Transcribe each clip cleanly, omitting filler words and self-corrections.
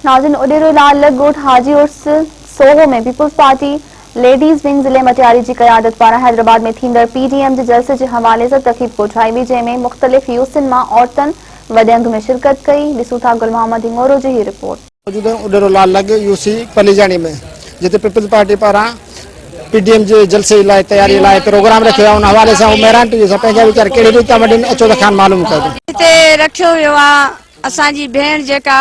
नाज़रीन, उडेरोलाल गोठ हाजी उर्स सोहो में पीपल्स पार्टी लेडीज़ विंग ज़िले मटियारी की क़यादत पारा हैदराबाद में थींदड़ पीडीएम के जलसे के हवाले से तक़रीब कोठाई हुई, जंहिंमें मुख़्तलिफ़ यूसिन मां औरतन वॾे अंग में शिरकत कई। ॾिसूं था गुल मोहम्मद हिंगोरो जी ही रिपोर्ट। मौजूद उडेरोलाल लग यूसी पलीजानी में जिते पीपल्स पार्टी पारा पीडीएम के जलसे लाइ तैयारी लाइ प्रोग्राम रखियो आहे। उन हवाले से मेहरान टीवी से पंहिंजा वीचार कहिड़ी रीति वॾनि अचो त खान मालूम कयो। हिते रखियो वियो आहे असांजी भेण जेका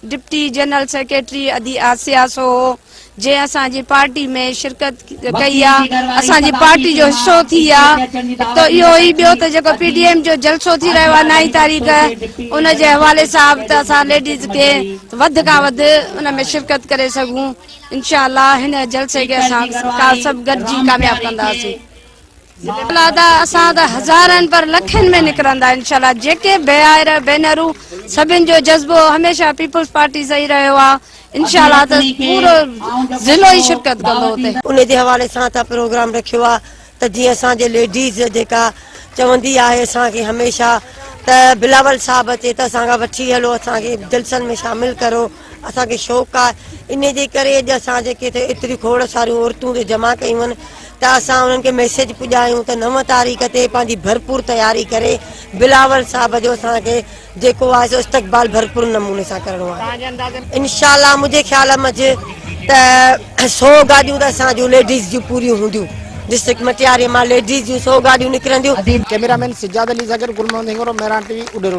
डिप्टी जनरल सेक्रेटरी अदी आसिया सोहो, जे असांजी पार्टी में शिरकत कई आहे, असांजी पार्टी जो हिस्सो थी आहे। तो इहो ई ॿियो त जेको पीडीएम जो जलसो थी रहियो आहे 9 तारीख़, उन जे हवाले सां त असां लेडीज़ खे वधि खां वधि उन में शिरकत करे सघूं। इंशाअल्लाह हिन जलसे खे असां सभु गॾिजी कामयाबु कंदासीं। असां त हज़ारनि पर लखनि में निकिरंदा इंशाअल्लाह। जेके भाइर भेनरूं सभिनि जो जज़्बो हमेशह पीपल्स पार्टी सही रहियो आहे। इंशाअल्लाह त पूरो ज़िलो ही शिरकत कंदो हुते। उन जे हवाले सां त प्रोग्राम रखियो आहे त जीअं असांजे लेडीज़ जेका चवंदी आहे असांखे हमेशह त बिलावल साहब अचे त असां खां वठी हलो, असांखे जलसनि में शामिल करो, असांखे शौक़ु आहे। इन जे करे अॼु असां जेके एतिरी खोड़ सारियूं औरतूं जमा कयूं आहिनि त असां उन्हनि खे मैसेज पुॼायूं त 9 तारीख़ ते पंहिंजी भरपूर तयारी करे बिलावल साहब जो असांखे जेको आहे सो इस्तक़बाल भरपूर नमूने सां करिणो आहे। इंशाअल्लाह मुंहिंजे ख़्याल में त 100 गाॾियूं त असांजूं लेडीज़ जूं पूरियूं हूंदियूं। डिस्ट्रिक्ट मटियारी मां लेडीज़ जूं 100 गाॾियूं निकिरंदियूं। कैमरामैन सिजाद अली ज़गर, गुल मोहम्मद हिंगोरो, मेहरान टीवी उडेरोलाल।